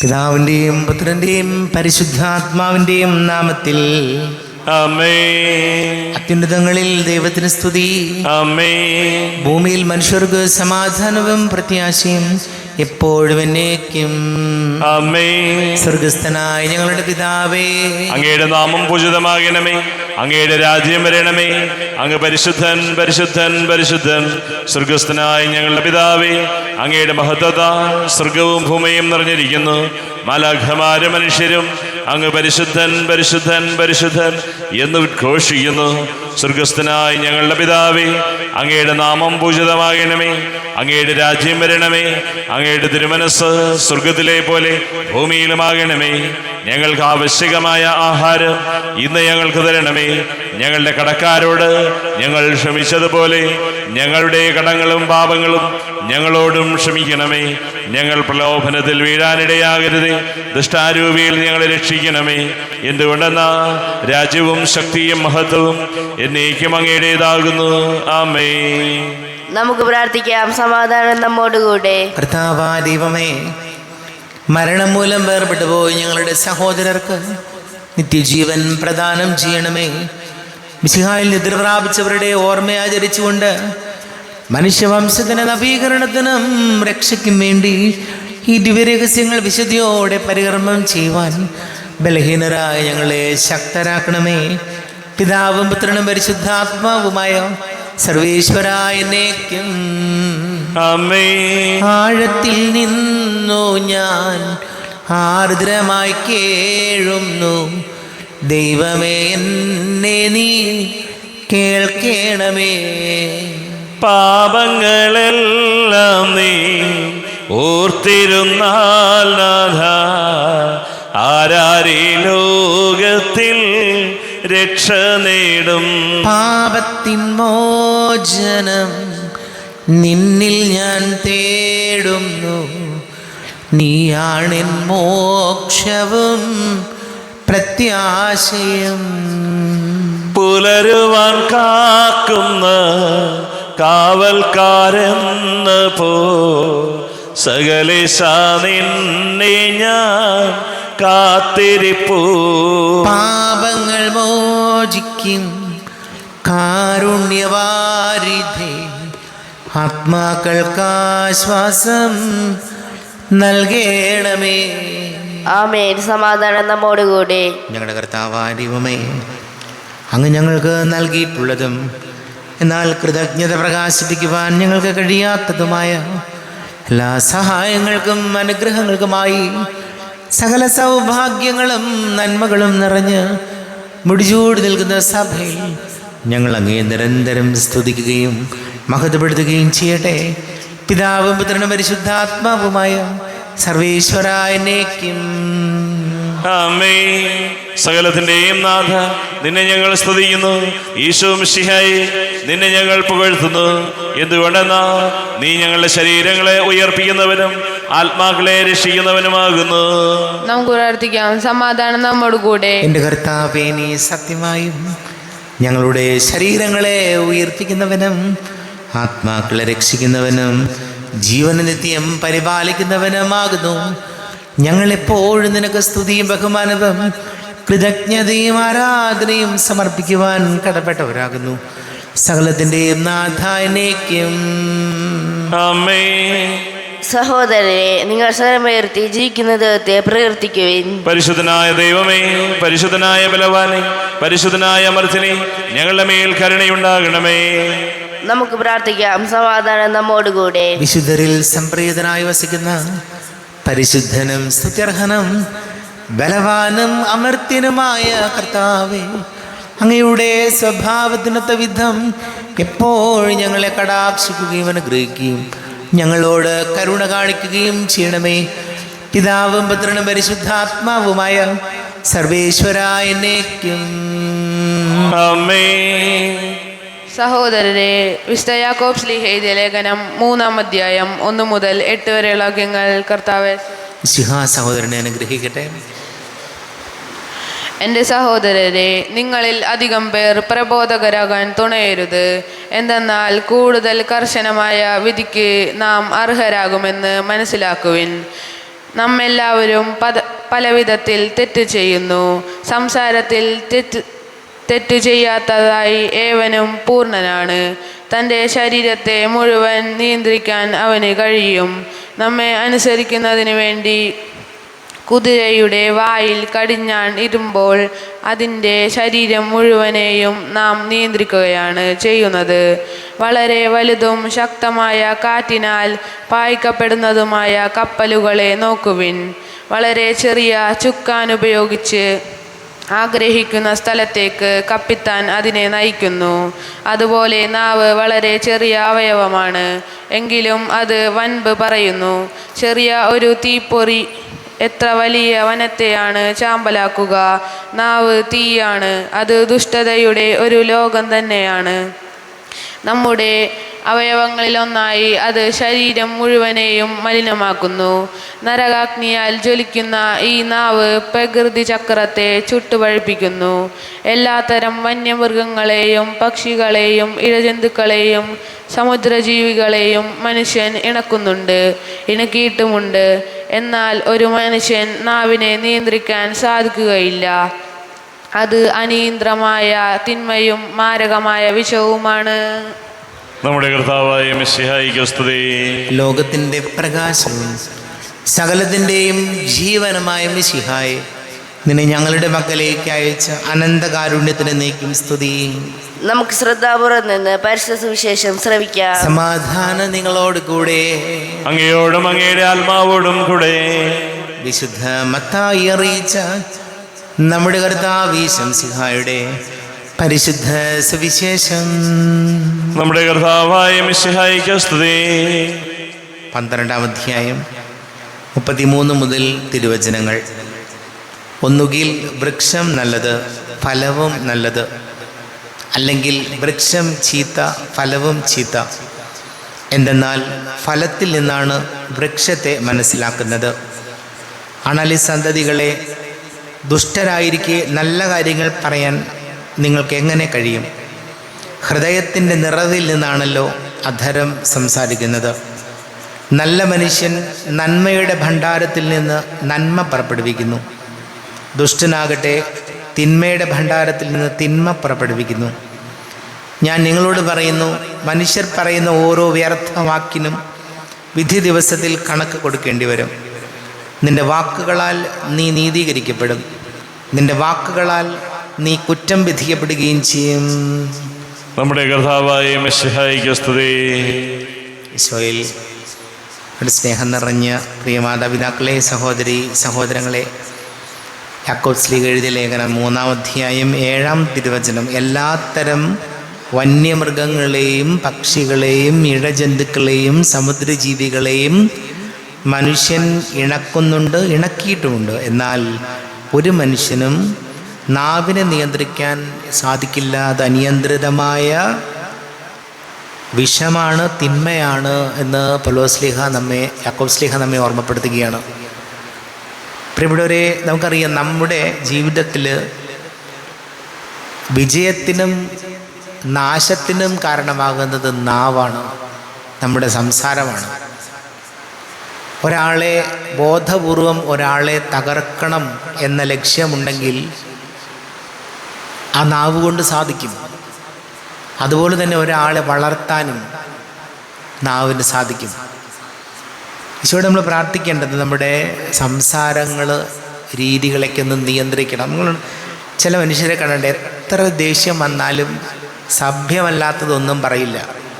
പിതാവിൻ്റെയും പുത്രൻ്റെയും പരിശുദ്ധാത്മാവിൻ്റെയും നാമത്തിൽ ആമേൻ. അത്യുന്നതങ്ങളിൽ ദൈവത്തിന് സ്തുതി. ആമേൻ. ഭൂമിയിൽ മനുഷ്യർക്ക് സമാധാനവും പ്രത്യാശയും എപ്പോഴും എന്നേക്കും. ആമേൻ. സ്വർഗസ്ഥനായ ഞങ്ങളുടെ പിതാവേ, അങ്ങയുടെ നാമം പൂജിതമാകണമേ. അങ്ങയുടെ രാജ്യം വരണമേ. അങ്ങ് പരിശുദ്ധൻ പരിശുദ്ധൻ പരിശുദ്ധൻ. സ്വർഗസ്ഥനായ ഞങ്ങളുടെ പിതാവേ, അങ്ങയുടെ മഹത്വത സ്വർഗവും ഭൂമിയും നിറഞ്ഞിരിക്കുന്നു. മാലാഖമാരും മനുഷ്യരും അങ്ങ് പരിശുദ്ധൻ പരിശുദ്ധൻ പരിശുദ്ധൻ എന്ന് ഉദ്ഘോഷിക്കുന്നു. സ്വർഗസ്ഥനായ ഞങ്ങളുടെ പിതാവേ, അങ്ങയുടെ നാമം പൂജിതമാകണമേ. അങ്ങയുടെ രാജ്യം വരണമേ. അങ്ങയുടെ തിരുമനസ് സ്വർഗത്തിലെ പോലെ ഭൂമിയിലുമാകണമേ. ഞങ്ങൾക്ക് ആവശ്യകമായ ആഹാരം ഇന്ന് ഞങ്ങൾക്ക് തരണമേ. ഞങ്ങളുടെ കടക്കാരോട് ഞങ്ങൾ ക്ഷമിച്ചതുപോലെ ഞങ്ങളുടെ കടങ്ങളും പാപങ്ങളും ഞങ്ങളോടും ക്ഷമിക്കണമേ. ഞങ്ങൾ പ്രലോഭനത്തിൽ വീഴാനിടയാകരുതേ. ദുഷ്ടാരൂപിയിൽ ഞങ്ങളെ രക്ഷിക്കണമേ. എന്തുകൊണ്ടെന്നാ രാജ്യവും ശക്തിയും മഹത്വവും എന്നേക്കും അങ്ങയുടേതാകുന്നു. ആമേൻ. നമുക്ക് പ്രാർത്ഥിക്കാം. സമാധാനം നമ്മോടുകൂടെ. കർത്താവായ ദൈവമേ, മരണം മൂലം വേർപെട്ടു പോയി ഞങ്ങളുടെ സഹോദരർക്ക് നിത്യജീവൻ പ്രദാനം ചെയ്യണമേ. മിശിഹായിൽ നിദ്ര പ്രാപിച്ചവരുടെ ഓർമ്മ ആചരിച്ചുകൊണ്ട് മനുഷ്യവംശത്തിന് നവീകരണത്തിനും രക്ഷയ്ക്കും വേണ്ടി ഈ ദിവ്യരഹസ്യങ്ങൾ വിശുദ്ധിയോടെ പരികർമ്മം ചെയ്യുവാൻ ബലഹീനരായ ഞങ്ങളെ ശക്തരാക്കണമേ. പിതാവും പുത്രനും പരിശുദ്ധാത്മാവുമായ സർവേശ്വരായ എന്നേക്കും. ആമേൻ. ആഴത്തിൽ നിന്നു ഞാൻ ആർദ്രമായി കേഴുന്നു. ദൈവമേ, എന്നെ നീ കേൾക്കണമേ. പാപങ്ങളെല്ലാം നീ ഓർത്തിരുന്നാൽ നാഥ, ആരാരീ ലോകത്തിൽ രക്ഷ നേടും. പാപത്തിൻ മോചനം നിന്നിൽ ഞാൻ തേടുന്നു. നീയാണെൻ മോക്ഷവും പ്രത്യാശയും. പുലരുവാൻ കാക്കുന്ന കാവൽക്കാരെന്ന പോ സകലേശ നിന്നെ ഞാൻ കാത്തിരിപ്പൂ. പാപങ്ങൾ മോചിക്കും കാരുണ്യവാരിധേ, ആത്മാക്കൾക്കാശ്വാസം നൽകണമേ. ആമേൻ. സമാധാനം നമ്മോടുകൂടെ. ഞങ്ങളുടെ കർത്താവായ ദൈവമേ, അങ്ങ് ഞങ്ങൾക്ക് നൽകിയിട്ടുള്ളതും എന്നാൽ കൃതജ്ഞത പ്രകാശിപ്പിക്കുവാൻ ഞങ്ങൾക്ക് കഴിയാത്തതുമായ എല്ലാ സഹായങ്ങൾക്കും അനുഗ്രഹങ്ങൾക്കുമായി സകല സൗഭാഗ്യങ്ങളും നന്മകളും നിറഞ്ഞ് മുടിചൂടി നിൽക്കുന്ന സഭയിൽ ഞങ്ങൾ അങ്ങേ നിരന്തരം സ്തുതിക്കുകയും മഹത്വപ്പെടുത്തുകയും ചെയ്യട്ടെ. പിതാവും പുത്രനും പരിശുദ്ധാത്മാവുമായ സർവേശ്വരായ എന്നേക്കും. ആമേൻ. സകലത്തിന്റെയും നാഥ, നിന്നെ ഞങ്ങൾ സ്തുതിക്കുന്നു. ഈശോ മിശിഹായേ, നിന്നെ ഞങ്ങൾ പുകഴ്ത്തുന്നു. എന്തുകൊണ്ടെന്നാ നീ ഞങ്ങളുടെ ശരീരങ്ങളെ ഉയർപ്പിക്കുന്നവനും ആത്മാക്കളെ രക്ഷിക്കുന്നവനുമാകുന്നു. നമുക്ക് പ്രാർത്ഥിക്കാം. സമാധാനം നമ്മോടുകൂടെ. എൻ്റെ കർത്താവേ, നീ സത്യമായും ഞങ്ങളുടെ ശരീരങ്ങളെ ഉയർപ്പിക്കുന്നവനും ആത്മാക്കളെ രക്ഷിക്കുന്നവനും ജീവന നിത്യം പരിപാലിക്കുന്നവനുമാകുന്നു. ഞങ്ങളെപ്പോഴും നിനക്ക് സ്തുതിയും ബഹുമാനവും കൃതജ്ഞതയും ആരാധനയും സമർപ്പിക്കുവാൻ കടപ്പെട്ടവരാകുന്നു. സകലത്തിൻ്റെയും നാഥ എന്നേക്കും. ആമേൻ. സഹോദരരെ, നിങ്ങൾ സ്വരമുയർത്തി ജീവിക്കുന്ന ദൈവത്തെ പ്രകീർത്തിക്കുവിൻ. പരിശുദ്ധനായ ദൈവമേ, പരിശുദ്ധനായ ബലവാനെ, പരിശുദ്ധനായ അമർത്തിനെ, ഞങ്ങളുടെ മേൽ കരുണയുണ്ടാകണമേ. നമുക്ക് പ്രാർത്ഥിക്കാം. സമാധാനം നമ്മോടുകൂടെ. വിശുദ്ധരിൽ സംപ്രീതനായി വസിക്കുന്ന പരിശുദ്ധനും സ്തുത്യർഹനും ബലവാനും അമർത്യനുമായ കർത്താവേ, അങ്ങയുടെ സ്വഭാവത്തിനൊത്ത വിധം എപ്പോഴും ഞങ്ങളെ കടാക്ഷിക്കുകയും അനുഗ്രഹിക്കുകയും ഞങ്ങളോട് കരുണ കാണിക്കുകയും ചെയ്യണമേ. പിതാവും പുത്രനും പരിശുദ്ധാത്മാവുമായ സർവേശ്വരായ എന്നേക്കും. ആമേൻ. സഹോദരരെ, വിശുദ്ധ യാക്കോബ് ശ്ലീഹ എഴുതിയ ലേഖനം 3-ാം അധ്യായം 1 മുതൽ 8 വരെയുള്ള വാക്യങ്ങൾ കർത്താവേ സഹോദരനെ അനുഗ്രഹിക്കട്ടെ. എൻ്റെ സഹോദരരെ, നിങ്ങളിൽ അധികം പേർ പ്രബോധകരാകാൻ തുണയരുത്. എന്തെന്നാൽ കൂടുതൽ കർശനമായ വിധിക്ക് നാം അർഹരാകുമെന്ന് മനസ്സിലാക്കുവിൻ. നമ്മെല്ലാവരും പലവിധത്തിൽ തെറ്റ് ചെയ്യുന്നു. സംസാരത്തിൽ തെറ്റ് ചെയ്യാത്തതായി ഏവനും പൂർണ്ണനാണ്. തൻ്റെ ശരീരത്തെ മുഴുവൻ നിയന്ത്രിക്കാൻ അവന് കഴിയും. നമ്മെ അനുസരിക്കുന്നതിന് വേണ്ടി കുതിരയുടെ വായിൽ കടിഞ്ഞാൺ ഇരുമ്പോൾ അതിൻ്റെ ശരീരം മുഴുവനെയും നാം നിയന്ത്രിക്കുകയാണ് ചെയ്യുന്നത്. വളരെ വലുതും ശക്തമായ കാറ്റിനാൽ പായിക്കപ്പെടുന്നതുമായ കപ്പലുകളെ നോക്കുവിൻ. വളരെ ചെറിയ ചുക്കാൻ ഉപയോഗിച്ച് ആഗ്രഹിക്കുന്ന സ്ഥലത്തേക്ക് കപ്പിത്താൻ അതിനെ നയിക്കുന്നു. അതുപോലെ നാവ് വളരെ ചെറിയ അവയവമാണ്, എങ്കിലും അത് വൻപ് പറയുന്നു. ചെറിയ ഒരു തീപ്പൊറി എത്ര വലിയ വനത്തെയാണ് ചാമ്പലാക്കുക. നാവ് തീയാണ്, അത് ദുഷ്ടതയുടെ ഒരു ലോകം തന്നെയാണ്. നമ്മുടെ അവയവങ്ങളിലൊന്നായി അത് ശരീരം മുഴുവനെയും മലിനമാക്കുന്നു. നരകാഗ്നിയാൽ ജ്വലിക്കുന്ന ഈ നാവ് പ്രകൃതി ചക്രത്തെ ചുട്ടുപഴുപ്പിക്കുന്നു. എല്ലാത്തരം വന്യമൃഗങ്ങളെയും പക്ഷികളെയും ഇഴജന്തുക്കളെയും സമുദ്രജീവികളെയും മനുഷ്യൻ ഇണക്കിയിട്ടുമുണ്ട്. എന്നാൽ ഒരു മനുഷ്യൻ നാവിനെ നിയന്ത്രിക്കാൻ സാധിക്കുകയില്ല. അത് അനിയന്ത്രമായ തിന്മയും മാരകമായ വിഷവുമാണ്. നമ്മുടെ കർത്താവായ മിശിഹായിക്ക് സ്തുതി. ലോകത്തിൻ്റെ പ്രകാശവും സകലത്തിൻ്റെയും ജീവനുമായ മിശിഹായെ, നിന്നെ ഞങ്ങളുടെ മക്കളിലേക്ക് അയച്ച അനന്തകാരുണ്യത്തിന് നീക്കും സ്തുതി. നമുക്ക് ശ്രദ്ധാപൂർവം നിന്ന് പരിശുദ്ധ സുവിശേഷം ശ്രവിക്കാം. സമാധാനം നിങ്ങളോട് കൂടെ. അങ്ങയോടും അങ്ങയുടെ ആത്മാവോടും കൂടെ. വിശുദ്ധ മത്തായി അറിയിച്ച നമ്മുടെ കർത്താവ് മിശിഹായുടെ പരിശുദ്ധ സുവിശേഷം. നമ്മുടെ കർത്താവായ മിശിഹായിക്ക് സ്തുതി. 12-ാം അധ്യായം 33 മുതൽ തിരുവചനങ്ങൾ. ഒന്നുകിൽ വൃക്ഷം നല്ലത്, ഫലവും നല്ലത്, അല്ലെങ്കിൽ വൃക്ഷം ചീത്ത, ഫലവും ചീത്ത. എന്തെന്നാൽ ഫലത്തിൽ നിന്നാണ് വൃക്ഷത്തെ മനസ്സിലാക്കുന്നത്. അണലി സന്തതികളെ, ദുഷ്ടരായിരിക്കെ നല്ല കാര്യങ്ങൾ പറയാൻ നിങ്ങൾക്ക് എങ്ങനെ കഴിയും? ഹൃദയത്തിൻ്റെ നിറവിൽ നിന്നാണല്ലോ അധരം സംസാരിക്കുന്നത്. നല്ല മനുഷ്യൻ നന്മയുടെ ഭണ്ഡാരത്തിൽ നിന്ന് നന്മ പുറപ്പെടുവിക്കുന്നു. ദുഷ്ടനാകട്ടെ തിന്മയുടെ ഭണ്ഡാരത്തിൽ നിന്ന് തിന്മ പുറപ്പെടുവിക്കുന്നു. ഞാൻ നിങ്ങളോട് പറയുന്നു, മനുഷ്യർ പറയുന്ന ഓരോ വ്യർത്ഥവാക്കിനും വിധി ദിവസത്തിൽ കണക്ക് കൊടുക്കേണ്ടി വരും. നിന്റെ വാക്കുകളാൽ നീ നീതീകരിക്കപ്പെടും, നിന്റെ വാക്കുകളാൽ നീ കുറ്റം വിധിക്കപ്പെടുകയും ചെയ്യും. നമ്മുടെ കർത്താവായ മിശിഹായിക്ക് സ്തുതി. ഈശോയിൽ സ്നേഹം നിറഞ്ഞ പ്രിയ മാതാപിതാക്കളെ, സഹോദരി സഹോദരങ്ങളെ, യാക്കോബ് ശ്ലീഹ എഴുതിയ ലേഖനം 3-ാം അധ്യായം 7-ാം തിരുവചനം. എല്ലാത്തരം വന്യമൃഗങ്ങളെയും പക്ഷികളെയും ഇഴജന്തുക്കളെയും സമുദ്രജീവികളെയും മനുഷ്യൻ ഇണക്കിയിട്ടുമുണ്ട്. എന്നാൽ ഒരു മനുഷ്യനും നാവിനെ നിയന്ത്രിക്കാൻ സാധിക്കില്ല. അത് അനിയന്ത്രിതമായ വിഷമാണ്, തിന്മയാണ് എന്ന് യാക്കോബ് ശ്ലീഹ നമ്മെ ഓർമ്മപ്പെടുത്തുകയാണ്. പ്രിയപ്പെട്ടവരെ, നമുക്കറിയാം, നമ്മുടെ ജീവിതത്തിൽ വിജയത്തിനും നാശത്തിനും കാരണമാകുന്നത് നാവാണ്, നമ്മുടെ സംസാരമാണ്. ഒരാളെ ബോധപൂർവം ഒരാളെ തകർക്കണം എന്ന ലക്ഷ്യമുണ്ടെങ്കിൽ ആ നാവ് കൊണ്ട് സാധിക്കും. അതുപോലെ തന്നെ ഒരാളെ വളർത്താനും നാവിന് സാധിക്കും. ഈശോയോട് നമ്മൾ പ്രാർത്ഥിക്കേണ്ടത് നമ്മുടെ സംസാരങ്ങൾ, രീതികളൊക്കെ ഒന്ന് നിയന്ത്രിക്കണം. നമ്മൾ ചില മനുഷ്യരെ കണ്ടിട്ട് എത്ര ദേഷ്യം വന്നാലും സഭ്യമല്ലാത്തതൊന്നും പറയില്ല.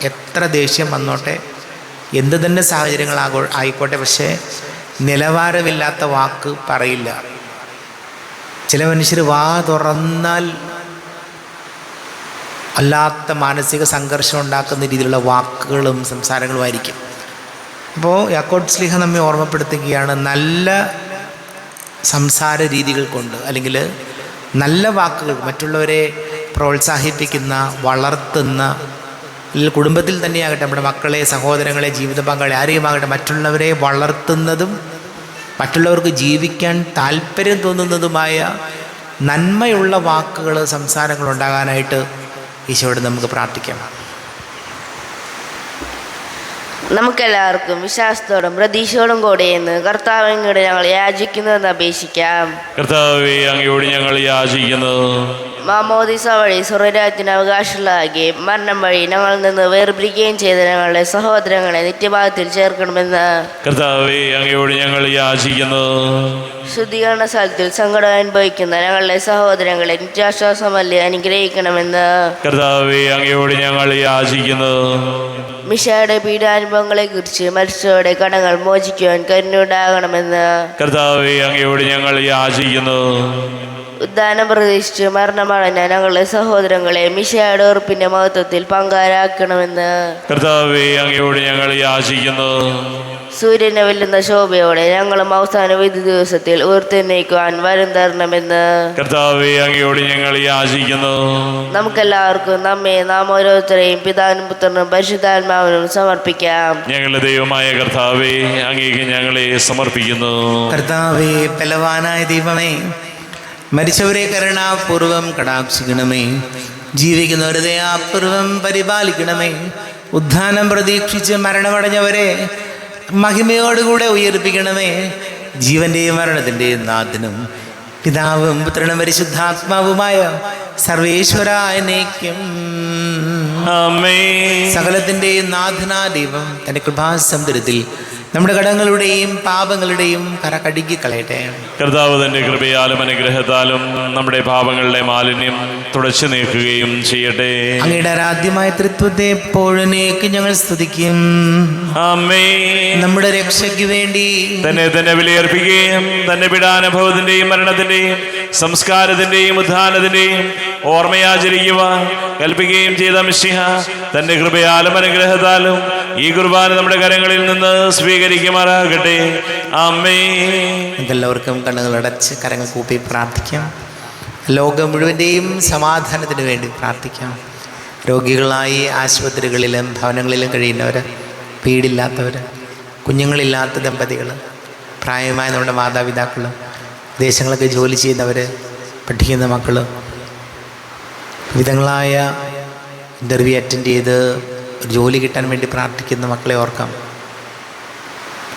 എത്ര ദേഷ്യം വന്നോട്ടെ, എന്ത് തന്നെ ആയിക്കോട്ടെ, പക്ഷേ നിലവാരമില്ലാത്ത വാക്ക് പറയില്ല. ചില മനുഷ്യർ വാ തുറന്നാൽ അല്ലാത്ത മാനസിക സംഘർഷം ഉണ്ടാക്കുന്ന രീതിയിലുള്ള വാക്കുകളും സംസാരങ്ങളുമായിരിക്കും. അപ്പോൾ യാക്കോബ് ശ്ലീഹ നമ്മെ ഓർമ്മപ്പെടുത്തുകയാണ്, നല്ല സംസാര രീതികൾ കൊണ്ട്, അല്ലെങ്കിൽ നല്ല വാക്കുകൾ, മറ്റുള്ളവരെ പ്രോത്സാഹിപ്പിക്കുന്ന, വളർത്തുന്ന, കുടുംബത്തിൽ തന്നെയാകട്ടെ, നമ്മുടെ മക്കളെ, സഹോദരങ്ങളെ, ജീവിത പങ്കാളി ആരെയുമാകട്ടെ, മറ്റുള്ളവരെ വളർത്തുന്നതും മറ്റുള്ളവർക്ക് ജീവിക്കാൻ താല്പര്യം തോന്നുന്നതുമായ നന്മയുള്ള വാക്കുകൾ, സംസാരങ്ങൾ ഉണ്ടാകാനായിട്ട് ഈശോയോട് നമുക്ക് പ്രാർത്ഥിക്കാം. നമുക്കെല്ലാവർക്കും വിശ്വാസത്തോടും പ്രതീക്ഷയോടും കൂടെ എന്ന് കർത്താവിനോട് ഞങ്ങൾ യാചിക്കുന്നതെന്ന് അപേക്ഷിക്കാം. കർത്താവേ, അങ്ങയോട് ഞങ്ങൾ യാചിക്കുന്നു. മാമോദിസ വഴി സ്വർഗ്ഗരാജ്യത്തിന് അവകാശമുള്ളതാകുകയും മരണം വഴി ഞങ്ങളിൽ നിന്ന് വേർപിരിക്കുകയും ചെയ്ത ഞങ്ങളുടെ സഹോദരങ്ങളെ നിത്യഭാഗത്തിൽ ചേർക്കണമെന്ന് കർത്താവേ, അങ്ങയോട് ഞങ്ങൾ യാചിക്കുന്നു. ശുദ്ധീകരണ സ്ഥലത്തിൽ സങ്കടം അനുഭവിക്കുന്ന ഞങ്ങളുടെ സഹോദരങ്ങളെ നിത്യാശ്വാസമല്ലേ അനുഗ്രഹിക്കണമെന്ന് കർത്താവേ, അങ്ങയോട് ഞങ്ങൾ യാചിക്കുന്നു. മിശയുടെ പീഡാനുഭവങ്ങളെ കുറിച്ച് മരിച്ചവരുടെ കടങ്ങൾ മോചിക്കുവാൻ കരുണയുണ്ടാകണമെന്ന് കർത്താവേ, അങ്ങയോട് ഞങ്ങൾ യാചിക്കുന്നു. ഉദ്ധാനം പ്രതീക്ഷിച്ച് മരണമടഞ്ഞ ഞങ്ങളുടെ സഹോദരങ്ങളെ മിശയുടെ ഉറപ്പിന്റെ മഹത്വത്തിൽ പങ്കാരാക്കണമെന്ന് കർത്താവേ, അങ്ങയോട് ഞങ്ങൾ യാചിക്കുന്നു. സൂര്യനെ വെല്ലുന്ന ശോഭയോടെ ഞങ്ങളും അവസാന വിധി ദിവസത്തിൽ ഉയർത്തെഴുന്നേൽക്കുവാൻ വരം തരണമെന്ന് കർത്താവേ, അങ്ങയോട് ഞങ്ങൾ യാചിക്കുന്നു. നമുക്കെല്ലാവർക്കും നമ്മെ നാം ഓരോരുത്തരെയും പിതാവിനും പുത്രനും പരിശുദ്ധാത്മാവിനും സമർപ്പിക്കാം. ഞങ്ങളുടെ ദൈവമായ കർത്താവേ, അങ്ങേക്ക് ഞങ്ങളെ സമർപ്പിക്കുന്നു. കർത്താവേ, ബലവാനായ ദൈവമേ, മരിച്ചവരെ കരുണാപൂർവം കടാക്ഷിക്കണമേ. ജീവിക്കുന്നവരെ ദയാപൂർവം പരിപാലിക്കണമേ. ഉദ്ധാനം പ്രതീക്ഷിച്ച് മരണമടഞ്ഞവരെ മഹിമയോടുകൂടെ ഉയർപ്പിക്കണമേ. ജീവന്റെയും മരണത്തിൻ്റെയും നാഥനും പിതാവും പുത്രനും പരിശുദ്ധാത്മാവുമായ സർവേശ്വരായ എന്നേക്കും ആമേൻ. സകലത്തിൻ്റെയും നാഥനാ ദൈവം തൻ്റെ കൃപാസമുദ്രത്തിൽ നമ്മുടെ കടങ്ങളുടെയും പാപങ്ങളുടെയും കര കഴുകി കളയട്ടെ. കർത്താവ് തന്റെ കൃപയാലും അനുഗ്രഹത്താലും നമ്മുടെ പാപങ്ങളുടെ മാലിന്യം തുടച്ചു നീക്കുകയും ചെയ്യട്ടെ. അങ്ങയുടെ ആരാധ്യമായ തൃത്വത്തെ എപ്പോഴേക്ക് ഞങ്ങൾ സ്തുതിക്കും. ആമേൻ. നമ്മുടെ രക്ഷയ്ക്ക് വേണ്ടി തന്നെ വിലയർപ്പിക്കുകയും തന്റെ പീഡാനുഭവത്തിന്റെയും മരണത്തിന്റെയും സംസ്കാരത്തിന്റെയും ഉദ്ധാനത്തിന്റെയും ഓർമ്മയാചരിക്കുവാൻ കൽപ്പിക്കുകയും ചെയ്ത മിശിഹ തന്റെ കൃപയാലും അനുഗ്രഹത്താലും ഈ കുർബാന നമ്മുടെ കരങ്ങളിൽ നിന്ന് സ്വീകരിക്കുമാറാകട്ടെ. ആമേൻ. എല്ലാവർക്കും കണ്ണുകളടച്ച് കരങ്ങൾ കൂപ്പി പ്രാർത്ഥിക്കാം. ലോകം മുഴുവൻ്റെയും സമാധാനത്തിന് വേണ്ടി പ്രാർത്ഥിക്കാം. രോഗികളായി ആശുപത്രികളിലും ഭവനങ്ങളിലും കഴിയുന്നവർ, വീടില്ലാത്തവർ, കുഞ്ഞുങ്ങളില്ലാത്ത ദമ്പതികൾ, പ്രായമായ നമ്മുടെ മാതാപിതാക്കൾ, വിദേശങ്ങളൊക്കെ ജോലി ചെയ്യുന്നവർ, പഠിക്കുന്ന മക്കൾ, വിധങ്ങളായ ഇൻ്റർവ്യൂ അറ്റൻഡ് ചെയ്ത് ജോലി കിട്ടാൻ വേണ്ടി പ്രാർത്ഥിക്കുന്ന മക്കളെ ഓർക്കാം.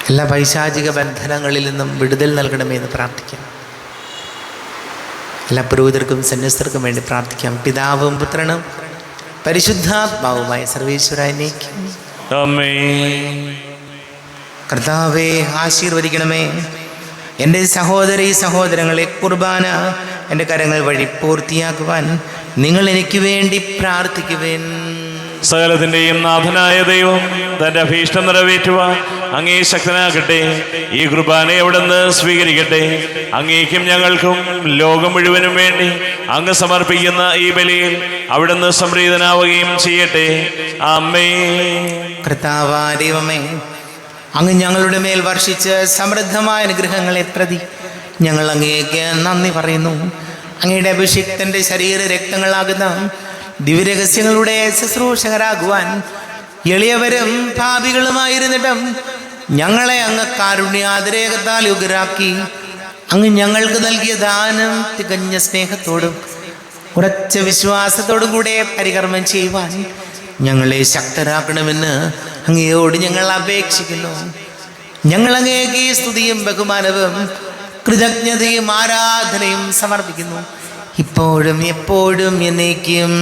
എല്ലാ പൈശാചിക ബന്ധനങ്ങളിൽ നിന്നും വിടുതൽ നൽകണമേ എന്ന് പ്രാർത്ഥിക്കാം. എല്ലാ പുരോഹിതർക്കും സന്യസ്തർക്കും വേണ്ടി പ്രാർത്ഥിക്കാം. പിതാവും പുത്രനും പരിശുദ്ധാത്മാവുമായ സർവേശ്വരനേക്കും ആമേൻ. കർത്താവേ, ആശീർവദിക്കണമേ. എൻ്റെ സഹോദരീ സഹോദരങ്ങളെ, കുർബാന എൻ്റെ കരങ്ങൾ വഴി പൂർത്തിയാക്കുവാൻ നിങ്ങൾ എനിക്ക് വേണ്ടി പ്രാർത്ഥിക്കുവേൻ. സകലത്തിന്റെയും നാഥനായ ദൈവം തന്റെ അഭീഷ്ടം നിറവേറ്റുവാൻ അങ്ങേ ശക്തനാകട്ടെ. ഈ കുർബാന അവിടുന്ന് സ്വീകരിക്കട്ടെ. അങ്ങേക്കും ഞങ്ങൾക്കും ലോകം മുഴുവനും വേണ്ടി അങ്ങ് സമർപ്പിക്കുന്ന ഈ ബലിയിൽ അവിടുന്ന് സംപ്രീതനാവുകയും ചെയ്യട്ടെ. ആമേൻ. കർത്താവായ ദൈവമേ, അങ്ങ് ഞങ്ങളുടെ മേൽ വർഷിച്ച് സമൃദ്ധമായ അനുഗ്രഹങ്ങളെ പ്രതി ഞങ്ങൾ അങ്ങേക്ക് നന്ദി പറയുന്നു. അങ്ങയുടെ അഭിഷിക്തൻ്റെ ശരീര രക്തങ്ങളാകുന്ന ദിവ്യരഹസ്യങ്ങളുടെ ശുശ്രൂഷകരാകുവാൻ എളിയവരും പാപികളുമായിരുന്നിട്ടും ഞങ്ങളെ അങ്ങ് കാരുണ്യാതിരേകത്താൽ യുഗരാക്കി. അങ്ങ് ഞങ്ങൾക്ക് നൽകിയ ദാനം തികഞ്ഞ സ്നേഹത്തോടും ഉറച്ച വിശ്വാസത്തോടും കൂടെ പരികർമ്മം ചെയ്യുവാൻ ഞങ്ങളെ ശക്തരാക്കണമെന്ന് അങ്ങയോട് ഞങ്ങൾ അപേക്ഷിക്കുന്നു. ഞങ്ങൾ അങ്ങേക്ക് സ്തുതിയും ബഹുമാനവും കൃതജ്ഞതയും ആരാധനയും സമർപ്പിക്കുന്നു, ഇപ്പോഴും എപ്പോഴും എന്നേക്കും.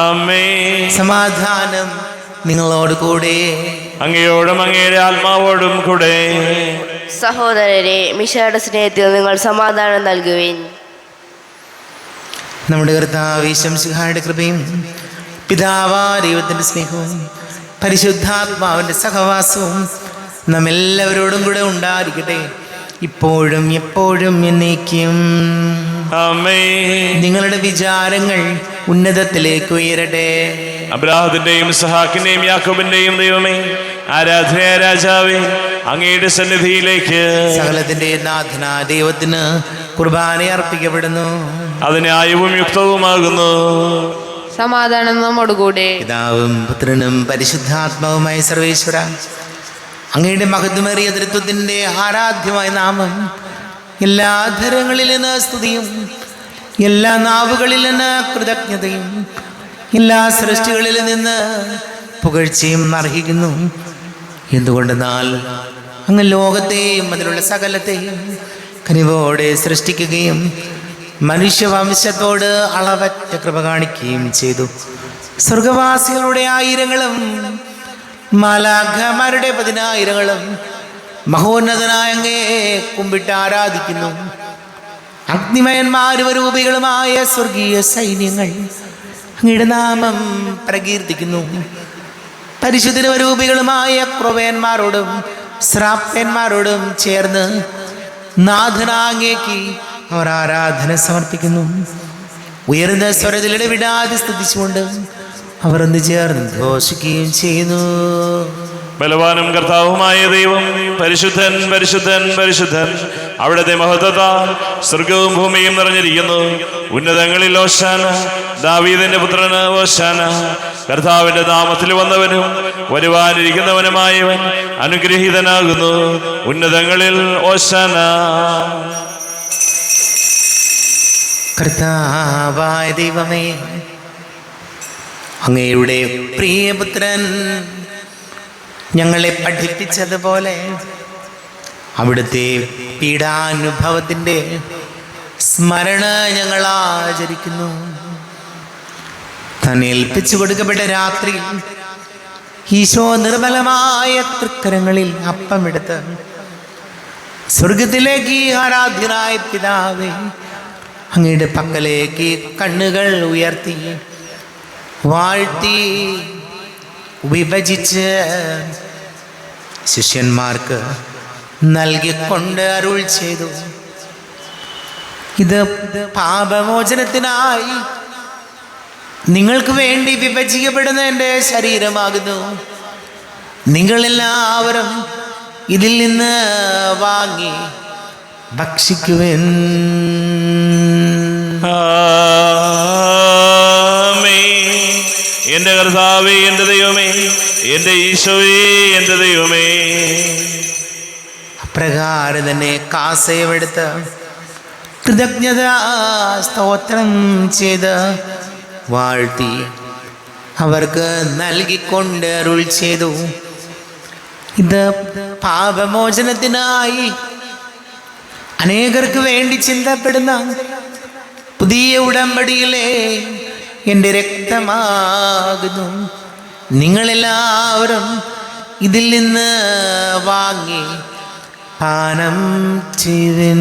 ആമേൻ. സമാധാനം നിങ്ങളോട് കൂടെ, അങ്ങയോടും അങ്ങയുടെ ആത്മാവോടും കൂടെ. സഹോദരരെ, മിശയുടെ സ്നേഹത്തിൽ നിങ്ങൾ സമാധാനം നൽകുവിൻ. നമ്മുടെ കർത്താവ് ഈശോമിശിഹായുടെ കൃപയും പിതാവായ ദൈവത്തിൻ്റെ സ്നേഹവും പരിശുദ്ധാത്മാവിൻ്റെ സഹവാസവും നമ്മെല്ലാവരോടും കൂടെ ഉണ്ടായിരിക്കട്ടെ, ഇപ്പോഴും എപ്പോഴും എന്നേക്കും. ആമേൻ. നിങ്ങളുടെ വിചാരങ്ങൾ ഉന്നതത്തിലേക്ക് ഉയരട്ടെ. അബ്രാഹത്തിന്റെയും ഇസ്ഹാക്കിന്റെയും യാക്കോബിന്റെയും ദൈവമേ, ആരാധനയായ രാജാവേ, അങ്ങയുടെ സന്നിധിയിലേക്ക് സകലത്തിന്റെ നാഥനായ ദൈവത്തിന് കുർബാന അർപ്പിക്കപ്പെടുന്നു. അത് ന്യായവും യുക്തവുമാകുന്നു. സമാധാനം നമ്മോടുകൂടെ. പിതാവും പുത്രനും പരിശുദ്ധാത്മാവുമായ സർവേശ്വര, അങ്ങയുടെ മഹത്വമേറിയ തൃത്വത്തിൻ്റെ ആരാധ്യമായ നാമം എല്ലാ ധരങ്ങളിൽ നിന്ന് സ്തുതിയും എല്ലാ നാവുകളിൽ നിന്ന് കൃതജ്ഞതയും എല്ലാ സൃഷ്ടികളിൽ നിന്ന് പുകഴ്ചയും അർഹിക്കുന്നു. എന്തുകൊണ്ടെന്നാൽ അങ്ങ് ലോകത്തെയും അതിലുള്ള സകലത്തെയും കനിവോടെ സൃഷ്ടിക്കുകയും മനുഷ്യവംശത്തോട് അളവറ്റ കൃപ കാണിക്കുകയും ചെയ്തു. സ്വർഗവാസികളുടെ ആയിരങ്ങളും മാലാഖമാരുടെ 10,000ങ്ങളും മഹോന്നതനായ അങ്ങേ കുമ്പിട്ട് ആരാധിക്കുന്നു. അഗ്നിമയന്മാരും രൂപികളുമായ സ്വർഗീയ സൈന്യങ്ങൾ അങ്ങയുടെ നാമം പ്രകീർത്തിക്കുന്നു. പരിശുദ്ധരൂപികളുമായ ക്രൊവേന്മാരോടും ശ്രാപ്യന്മാരോടും ചേർന്ന് നാഥനാങ്ങേക്ക് അവർ ആരാധന സമർപ്പിക്കുന്നു. ഉയർന്ന സ്വരത്തിൽ ഇടവിടാതെ സ്തുതിച്ചുകൊണ്ട് അവർ ഒന്ന് ചേർന്ന് ഘോഷിക്കുകയും ചെയ്യുന്നു. ബലവാനും കർത്താവുമായ ദൈവം പരിശുദ്ധൻ പരിശുദ്ധൻ പരിശുദ്ധൻ, അവിടുത്തെ മഹത്വത്താൽ സ്വർഗവും ഭൂമിയും നിറഞ്ഞിരിക്കുന്നു. ഉന്നതങ്ങളിൽ ഓശാന, ദാവീദിന്റെ പുത്രന് ഓശാന. കർത്താവിന്റെ നാമത്തിൽ വന്നവനും വരുവാനിരിക്കുന്നവനുമായവൻ അനുഗ്രഹീതനാകുന്നു. ഉന്നതങ്ങളിൽ ഓശാന. കർത്താവായ ദൈവമേ, അങ്ങയുടെ പ്രിയപുത്രൻ ഞങ്ങളെ പഠിപ്പിച്ചതുപോലെ അവിടുത്തെ പീഡാനുഭവത്തിൻ്റെ സ്മരണ ഞങ്ങൾ ആചരിക്കുന്നു. താൻ ഏൽപ്പിച്ചു കൊടുക്കപ്പെട്ട രാത്രി ഈശോ നിർമ്മലമായ തൃക്കരങ്ങളിൽ അപ്പമെടുത്ത് സ്വർഗത്തിലേക്ക് ആരാധ്യനായ പിതാവേ അങ്ങയുടെ പക്കലേക്ക് കണ്ണുകൾ ഉയർത്തി വാഴ്ത്തി വിഭജിച്ച് ശിഷ്യന്മാർക്ക് നൽകിക്കൊണ്ട് അരുൾ ചെയ്തു, ഇത് പാപമോചനത്തിനായി നിങ്ങൾക്ക് വേണ്ടി വിഭജിക്കപ്പെടുന്ന എൻ്റെ ശരീരമാകുന്നു. നിങ്ങളെല്ലാവരും ഇതിൽ നിന്ന് വാങ്ങി ഭക്ഷിക്കുവിൻ. എന്റെ കർത്താവേ, എന്റെ ദൈവമേ, എന്റെ ഈശോയേ, എന്റെ ദൈവമേ. അപ്രകാരം തന്നെ കാസയമെടുത്ത് കൃതജ്ഞത സ്തോത്രം ചെയ്ത് വാഴ്ത്തി അവർക്ക് നൽകിക്കൊണ്ട് അരുൾ ചെയ്തു, ഇത് പാപമോചനത്തിനായി അനേകർക്ക് വേണ്ടി ചിന്തപ്പെടുന്ന പുതിയ ഉടമ്പടിയിലെ എൻ്റെ രക്തമാകുന്നു. നിങ്ങളെല്ലാവരും ഇതിൽ നിന്ന് വാങ്ങി പാനം ചെയ്വിൻ.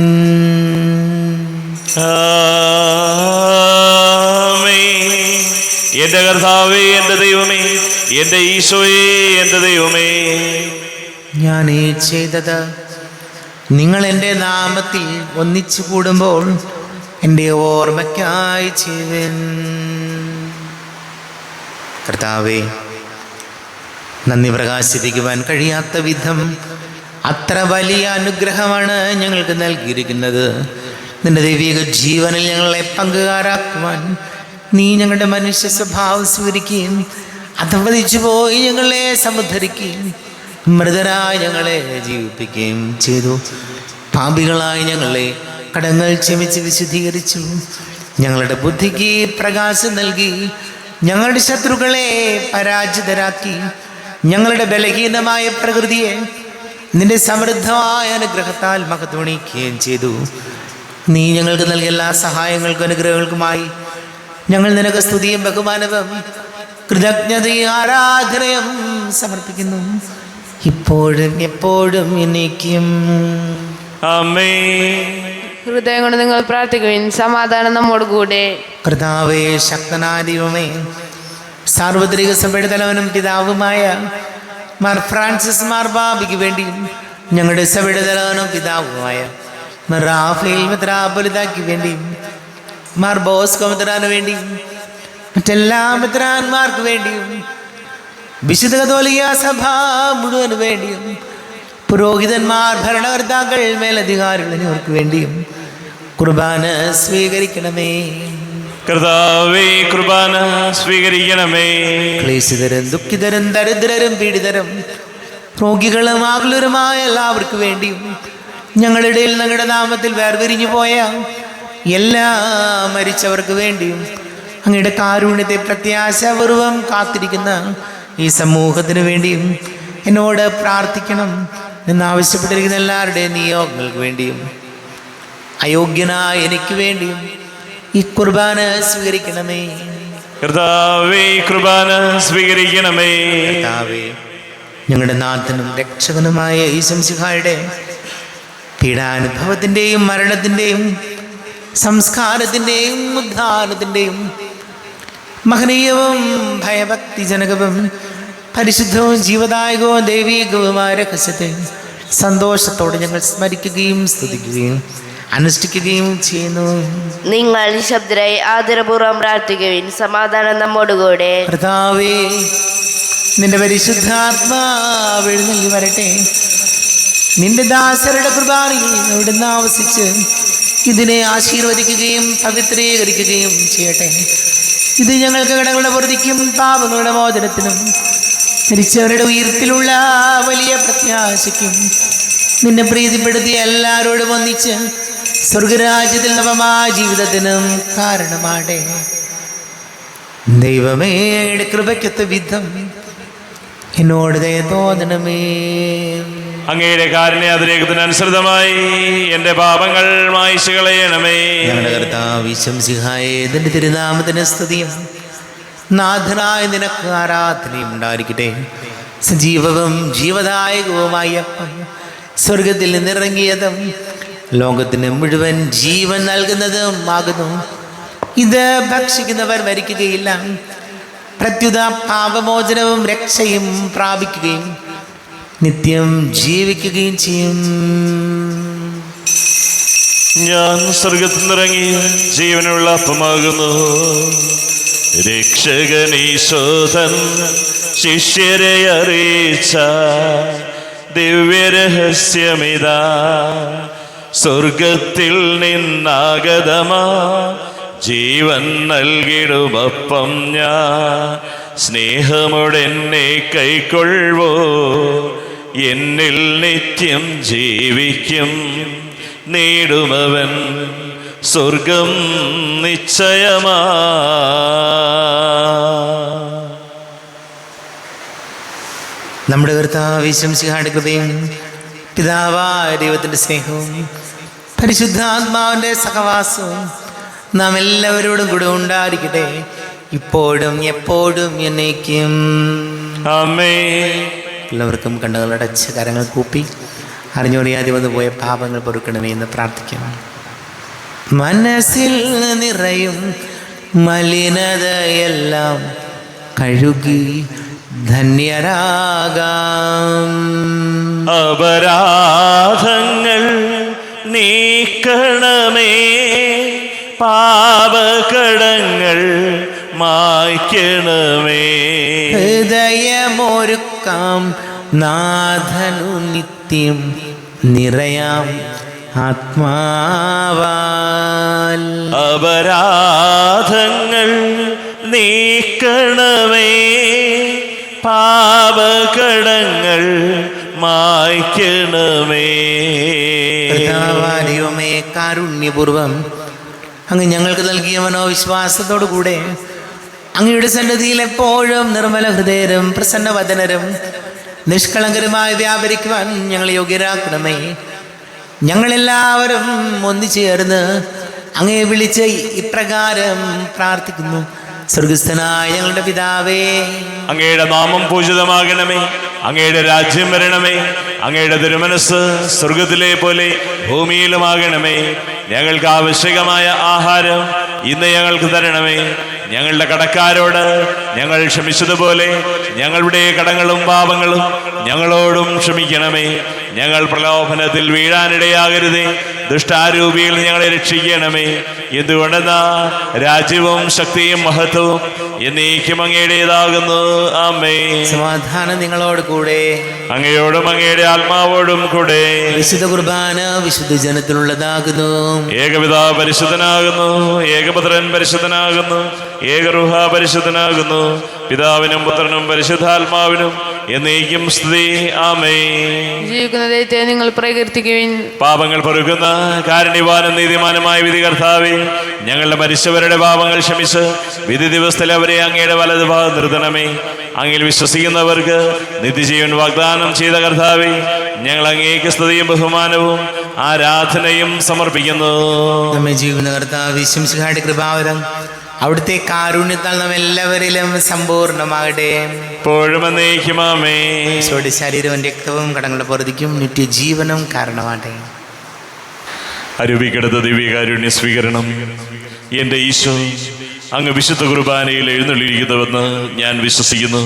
എന്റെ കർത്താവേ, എന്റെ ദൈവമേ, എന്റെ ഈശോയേ, എന്റെ ദൈവമേ. ഞാൻ ഈ ചെയ്തത് നിങ്ങൾ എൻ്റെ നാമത്തിൽ ഒന്നിച്ചു കൂടുമ്പോൾ എൻ്റെ ഓർമ്മയ്ക്കായി ചെയ്വൻ. കർത്താവേ, നന്ദി പ്രകാശിപ്പിക്കുവാൻ കഴിയാത്ത വിധം അത്ര വലിയ അനുഗ്രഹമാണ് ഞങ്ങൾക്ക് നൽകിയിരിക്കുന്നത്. നിന്റെ ദൈവിക ജീവനിൽ ഞങ്ങളെ പങ്കുകാരാക്കുവാൻ നീ ഞങ്ങളുടെ മനുഷ്യ സ്വഭാവം സ്വീകരിക്കുകയും അധപതിച്ചു പോയി ഞങ്ങളെ സമുദ്ധരിക്കുകയും മൃതരായി ഞങ്ങളെ ജീവിപ്പിക്കുകയും ചെയ്തു. പാപികളായി ഞങ്ങളെ കടങ്ങൾ ക്ഷമിച്ച് വിശുദ്ധീകരിച്ചു. ഞങ്ങളുടെ ബുദ്ധിക്ക് പ്രകാശം നൽകി ഞങ്ങളുടെ ശത്രുക്കളെ പരാജിതരാക്കി ഞങ്ങളുടെ ബലഹീനമായ പ്രകൃതിയെ നിന്റെ സമൃദ്ധമായ അനുഗ്രഹത്താൽ മഹത്വണിക്കുകയും ചെയ്തു. നീ ഞങ്ങൾക്ക് നൽകിയ എല്ലാ സഹായങ്ങൾക്കും അനുഗ്രഹങ്ങൾക്കുമായി ഞങ്ങൾ നിനക്ക് സ്തുതിയും ബഹുമാനവും കൃതജ്ഞതയും ആരാധനയും സമർപ്പിക്കുന്നു, ഇപ്പോഴും എപ്പോഴും എന്നേക്കും. ആമേൻ. ഹൃദയം കൊണ്ട് നിങ്ങൾ പ്രാർത്ഥിക്കുവിൻ. സമാധാനം നമ്മോട് കൂടെ. കർത്താവേ, ശക്തനായ ദൈവമേ, സാർവത്രിക സഭയുടെ തലവനും പിതാവുമായ മാർ ഫ്രാൻസിസ് മാർബാബയ്ക്ക് വേണ്ടിയും ഞങ്ങളുടെ സഭയുടെ തലവനും പിതാവുമായ മാർ റാഫേൽ മെത്രാപ്പൊലീത്തായ്ക്ക് വേണ്ടിയും മാർ ബോസ്കോ മെത്രാന് വേണ്ടിയും മറ്റെല്ലാ മെത്രാന്മാർക്ക് വേണ്ടിയും വിശുദ്ധ കത്തോലിക്ക സഭ മുഴുവന് വേണ്ടിയും പുരോഹിതന്മാർ, ഭരണകർത്താക്കൾ, മേലധികാരികൾ എന്നിവർക്ക് വേണ്ടിയും കുർബാന സ്വീകരിക്കണമേ. കർത്താവേ, കുർബാന സ്വീകരിക്കണമേ. ക്ലേശിതരും ദുഃഖിതരും ദരിദ്രരും പീഡിതരും രോഗികളും ആകുലരുമായ എല്ലാവർക്കും വേണ്ടിയും ഞങ്ങളുടെ ഇടയിൽ ഞങ്ങളുടെ നാമത്തിൽ വേർപിരിഞ്ഞു പോയ എല്ലാ മരിച്ചവർക്ക് വേണ്ടിയും അങ്ങയുടെ കാരുണ്യത്തെ പ്രത്യാശാപൂർവം കാത്തിരിക്കുന്ന ഈ സമൂഹത്തിന് വേണ്ടിയും എന്നോട് പ്രാർത്ഥിക്കണം എന്നാവശ്യപ്പെട്ടിരിക്കുന്ന എല്ലാവരുടെയും നിയോഗങ്ങൾക്ക് വേണ്ടിയും അയോഗ്യനായ എനിക്ക് വേണ്ടിയും ഈ കുർബാന സ്വീകരിക്കണമേ. കർത്താവേ, കുർബാന സ്വീകരിക്കണമേ. കർത്താവേ, ഞങ്ങളുടെ നാഥനും രക്ഷകനുമായ ഈശോമിശിഹായുടെ പീഡാനുഭവത്തിൻ്റെയും മരണത്തിൻ്റെയും സംസ്കാരത്തിൻ്റെയും ഉദ്ധാനത്തിൻ്റെയും മഹനീയവും ഭയഭക്തിജനകവും പരിശുദ്ധവും ജീവദായകവും ദൈവീകവുമായ രഹസ്യത്തെ സന്തോഷത്തോടെ ഞങ്ങൾ സ്മരിക്കുകയും സ്തുതിക്കുകയും അനുഷ്ഠിക്കുകയും ചെയ്യുന്നു. നിങ്ങൾ നിശബ്ദരായി ആദരപൂർവ്വം പ്രാർത്ഥിക്കുവിൻ. സമാധാനം നമ്മോടുകൂടെ. കർത്താവേ, നിന്റെ പരിശുദ്ധാത്മാവ് എഴുന്നള്ളി വരട്ടെ. നിന്റെ ദാസരുടെ കുർബാനയിൽ അവിടുന്ന് ആവസിച്ച് ഇതിനെ ആശീർവദിക്കുകയും പവിത്രീകരിക്കുകയും ചെയ്യട്ടെ. ഇത് ഞങ്ങൾക്ക് കടങ്ങളുടെ പൊറുതിക്കും പാപങ്ങളുടെ മോചനത്തിനും മരിച്ചവരുടെ ഉയർപ്പിലുള്ള വലിയ പ്രത്യാശയ്ക്കും നിന്നെ പ്രീതിപ്പെടുത്തിയ എല്ലാവരോടും ഒന്നിച്ച് സ്വർഗരാജ്യത്തിൽ നവമായ ജീവിതത്തിനും കാരണമാട്ടെ. ദൈവമേ, കൃപയ്ക്കൊത്ത വിധം എന്നോട് ദയ തോന്നണമേ. അങ്ങയുടെ കാരുണ്യാതിരേകത്തിനനുസൃതമായി എൻ്റെ പാപങ്ങൾ മായ്ച്ചു കളയണമേ. ഞങ്ങളുടെ കർത്താവ് ഈശോമിശിഹായേ, നിന്റെ തിരുനാമത്തിന് സ്തുതിയും നാഥനായ നിനക്ക് ആരാധനയും ഉണ്ടായിരിക്കട്ടെ. സജീവവും ജീവദായകവുമായ അപ്പം സ്വർഗത്തിൽ നിന്നിറങ്ങിയതും ലോകത്തിന് മുഴുവൻ ജീവൻ നൽകുന്നതും ആകുന്നു. ഇത് ഭക്ഷിക്കുന്നവർ മരിക്കുകയില്ല, പ്രത്യുത പാപമോചനവും രക്ഷയും പ്രാപിക്കുകയും നിത്യം ജീവിക്കുകയും ചെയ്യും. ഞാൻ സ്വർഗത്തിൽ നിന്നിറങ്ങി ജീവനുള്ള അപ്പമാകുന്നു. രക്ഷകനീശോധൻ ശിഷ്യരെ അറിയിച്ച ദിവ്യരഹസ്യമിതാ, സ്വർഗത്തിൽ നിന്നാഗതമാ ജീവൻ നൽകിടുമപ്പം ഞാൻ. സ്നേഹമോടെന്നെ കൈക്കൊള്ളുവോ, എന്നിൽ നിത്യം ജീവിക്കും. നേടുമവൻ സ്വർഗം നിശ്ചയമാ. നമ്മുടെ കർത്താവ് ഈശോമിശിഹായുടെ കൃപയും പിതാവായ ദൈവത്തിൻ്റെ സ്നേഹവും പരിശുദ്ധാത്മാവിൻ്റെ സഹവാസവും നാം എല്ലാവരോടും കൂടെ ഉണ്ടായിരിക്കട്ടെ, ഇപ്പോഴും എപ്പോഴും എന്നേക്കും. ആമേൻ. എല്ലാവർക്കും കണ്ണുകളടച്ച് കരങ്ങൾ കൂപ്പി അറിഞ്ഞോറിയാതെ വന്നു പോയ പാപങ്ങൾ പൊറുക്കണമേ എന്ന് പ്രാർത്ഥിക്കണം. മനസ്സിൽ നിറയും മലിനതയെല്ലാം കഴുകി ധന്യരാകാം. അപരാധങ്ങൾ നീക്കണമേ, പാപകടങ്ങൾ മായ്ക്കണമേ. ഹൃദയമൊരുക്കാം നാഥനു നിത്യം നിറയാം ആത്മാവാൽ. അപരാധങ്ങൾ നീക്കണമേ, പാപകടങ്ങൾ മായ്ക്കണമേ. ദൈവമേ, കാരുണ്യപൂർവം അങ്ങ് ഞങ്ങൾക്ക് നൽകിയ മനോവിശ്വാസത്തോടു കൂടെ അങ്ങയുടെ സന്നിധിയിൽ എപ്പോഴും നിർമ്മല ഹൃദയരും പ്രസന്നവദനരും നിഷ്കളങ്കരുമായി വ്യാപരിക്കുവാൻ ഞങ്ങൾ യോഗ്യരാക്കണമേ. ഞങ്ങളെല്ലാവരും ഒന്നുചേർന്ന് അങ്ങയെ വിളിച്ച് ഇപ്രകാരം പ്രാർത്ഥിക്കുന്നു. സ്വർഗസ്ഥനായ ഞങ്ങളുടെ പിതാവേ, അങ്ങയുടെ നാമം പൂജിതമാകണമേ, അങ്ങയുടെ രാജ്യം വരണമേ, അങ്ങയുടെ തിരുമനസ് സ്വർഗത്തിലെ പോലെ ഭൂമിയിലുമാകണമേ. ഞങ്ങൾക്ക് ആവശ്യകമായ ആഹാരം ഇന്ന് ഞങ്ങൾക്ക് തരണമേ. ഞങ്ങളുടെ കടക്കാരോട് ഞങ്ങൾ ക്ഷമിച്ചതുപോലെ ഞങ്ങളുടെ കടങ്ങളും പാപങ്ങളും ഞങ്ങളോടും ക്ഷമിക്കണമേ. ഞങ്ങൾ പ്രലോഭനത്തിൽ വീഴാനിടയാകരുതേ, ദുഷ്ടാരൂപിയിൽ ഞങ്ങളെ രക്ഷിക്കണമേ. എന്തുകൊണ്ടെന്നാ രാജ്യവും ശക്തിയും മഹത്വവും എന്നേക്കും അങ്ങയുടേതാകുന്നു. ആമേൻ. സമാധാനം നിങ്ങളോട് കൂടെ, അങ്ങയോടും അങ്ങയുടെ ആത്മാവോടും കൂടെ. വിശുദ്ധ കുർബാന വിശുദ്ധ ജനത്തിലുള്ളതാകുന്നു. ഏകപിതാവ് പരിശുദ്ധനാകുന്നു, ഏകപുത്രൻ പരിശുദ്ധനാകുന്നു, ഏകറുഹ പരിശുദ്ധനാകുന്നു. പിതാവിനും പുത്രനും പരിശുദ്ധാത്മാവിനും എന്നേക്കും സ്തുതി. ആമേൻ. ജീവിക്കുന്ന ദൈവത്തെ നിങ്ങൾ പ്രകീർത്തിക്കുവിൻ. പാപങ്ങൾ പൊറുക്കുന്ന കാരുണ്യവാനും നീതിമാനുമായ വിധി കർത്താവേ, ഞങ്ങളുടെ മരിച്ചവരുടെ പാപങ്ങൾ ക്ഷമിച്ച് വിധി ദിവസത്തിൽ അവരെ അങ്ങയുടെ വലതുഭാഗം നിർത്തണമേ. അങ്ങിൽ വിശ്വസിക്കുന്നവർക്ക് നിത്യജീവൻ വാഗ്ദാനം ചെയ്ത കർത്താവേ, ഞങ്ങൾ അങ്ങേക്ക് സ്തുതിയും ബഹുമാനവും ആരാധനയും സമർപ്പിക്കുന്നു. നമ്മെ ജീവിക്കുന്ന കർത്താവ് ശംസിഹായുടെ കൃപാവരം അവിടുത്തെ കാരുണ്യത്താൽ നാം എല്ലാവരിലും സമ്പൂർണ്ണമാകട്ടെ. ഇപ്പോഴും എന്നേക്കും ആമേൻ. ഈശോയുടെ ശരീരവും രക്തവും കടങ്ങളുടെ പൊറുതിക്കും നിത്യജീവനും കാരണമാകട്ടെ. അരൂപിക്കെടുത്ത ദിവ്യകാരുണ്യ സ്വീകരണം. എൻ്റെ ഈശോ അങ്ങ് വിശുദ്ധ കുർബാനയിൽ എഴുന്നള്ളിയിരിക്കുന്നുവെന്ന് ഞാൻ വിശ്വസിക്കുന്നു.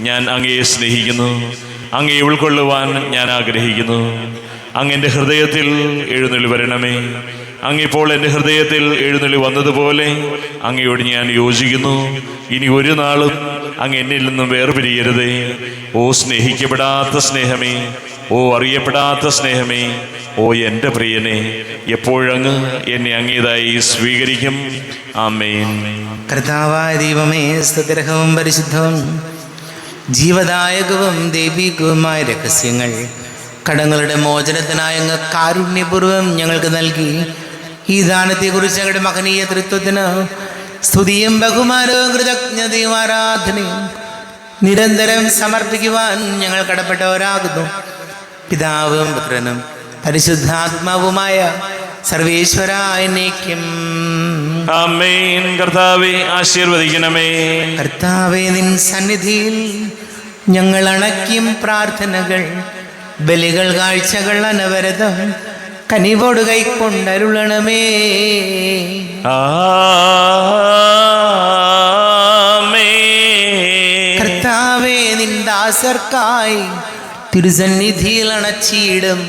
ഞാൻ അങ്ങയെ സ്നേഹിക്കുന്നു. അങ്ങയെ ഉൾക്കൊള്ളുവാൻ ഞാൻ ആഗ്രഹിക്കുന്നു. അങ്ങ് എൻ്റെ ഹൃദയത്തിൽ എഴുന്നള്ളി വരണമേ. അങ്ങിപ്പോൾ എൻ്റെ ഹൃദയത്തിൽ എഴുന്നള്ളി വന്നതുപോലെ അങ്ങയോട് ഞാൻ യോജിക്കുന്നു. ഇനി ഒരു നാളും അങ്ങ് എന്നിൽ നിന്നും വേർപിരിയരുതേ. ഓ സ്നേഹിക്കപ്പെടാത്ത സ്നേഹമേ, ഓ അറിയപ്പെടാത്ത സ്നേഹമേ, ഓ എൻ്റെ പ്രിയനെ, എപ്പോഴങ്ങ് എന്നെ അങ്ങേതായി സ്വീകരിക്കും. ആമേൻ. കർത്താവായ ദൈവമേ, സ്തുതിർഹവും പരിശുദ്ധവും ജീവദായകവും ദൈവികവുമായ രഹസ്യങ്ങൾ കടങ്ങളുടെ മോചനത്തിനായി അങ്ങ് കാരുണ്യപൂർവ്വം ഞങ്ങൾക്ക് നൽകി. ഈ ദാനത്തെക്കുറിച്ച് ഞങ്ങളുടെ മഹനീയ തൃത്വത്തിന് സ്തുതിയും ബഹുമാനവും കൃതജ്ഞതയും ആരാധനയും നിരന്തരം സമർപ്പിക്കുവാൻ ഞങ്ങൾ കടപ്പെട്ടവരാകുന്നു. പിതാവും പുത്രനും പരിശുദ്ധാത്മാവുമായ സർവേശ്വര എന്നേക്കും ആമേൻ. കർത്താവേ ആശീർവദിക്കണമേ. കർത്താവേ, നിൻ സന്നിധിയിൽ ഞങ്ങൾ അണയ്ക്കും പ്രാർത്ഥനകൾ, ബലികൾ, കാഴ്ചകൾ അനവരതം കനിവോട് കൈക്കൊണ്ടരുളണമേ. കർത്താവേ, നിൻ ദാസർക്കായി തിരുസന്നിധിയിൽ അണച്ചിടും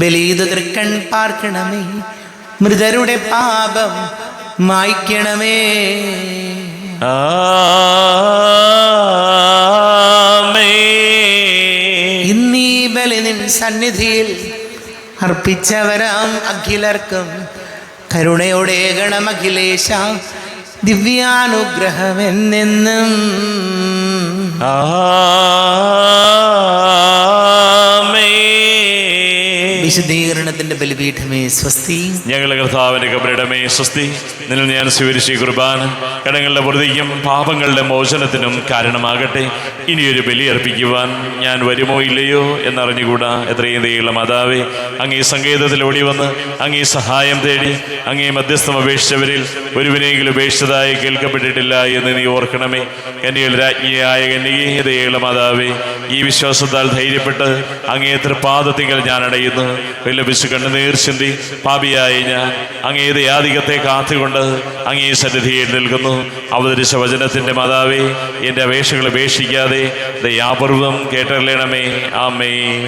ബലിതു തൃക്കൺ പാർക്കണമേ. മൃതരുടെ പാപം മായ്ക്കണമേ. ഇന്നീ ബലി നിൻ സന്നിധിയിൽ അർപ്പിച്ചവരാം അഖിലർക്കും കരുണയോടെ ഗണമഖിലേശ ദിവ്യാനുഗ്രഹം എന്നെന്നും. വിശുദ്ധീകരണത്തിന്റെ ബലിപീഠമേ സ്വസ്തി. ഞങ്ങളുടെ കർത്താവിന്റെ കബറിടമേ സ്വസ്തി. നിന്നിൽ ഞാൻ സ്വീകരിച്ച ഈ കുർബാന കടങ്ങളുടെ പൊറുതിക്കും പാപങ്ങളുടെ മോചനത്തിനും കാരണമാകട്ടെ. ഇനിയൊരു ബലി അർപ്പിക്കുവാൻ ഞാൻ വരുമോ ഇല്ലയോ എന്നറിഞ്ഞുകൂടാ. എത്രയും ദയുള്ള മാതാവേ, അങ്ങേ സങ്കേതത്തിൽ ഓടി വന്ന് അങ്ങേ സഹായം തേടി അങ്ങേ മധ്യസ്ഥം അപേക്ഷിച്ചവരിൽ ഒരുവിനെങ്കിലും ഉപേക്ഷിച്ചതായി കേൾക്കപ്പെട്ടിട്ടില്ല എന്ന് നീ ഓർക്കണമേ. കന്യകയിൽ രാജ്ഞിയായ കന്യകേ, ദയുള്ള മാതാവേ, ഈ വിശ്വാസത്താൽ ധൈര്യപ്പെട്ട് അങ്ങേ തൃപ്പാദത്തിങ്കൽ ഞാൻ അടയുന്നു. ലഭിച്ചു കണ്ണുനീർ ചിന്തി പാപിയായ ഞാൻ അങ്ങേ ദയാധികത്തെ കാത്തുകൊണ്ട് അങ്ങേ സന്നിധിയിൽ നിൽക്കുന്നു. അവതരിച്ച വചനത്തിന്റെ മാതാവേ, എൻ്റെ അപേക്ഷകൾ ഉപേക്ഷിക്കാതെ ദയാപൂർവം കേട്ടറിയണമേ. ആമേൻ.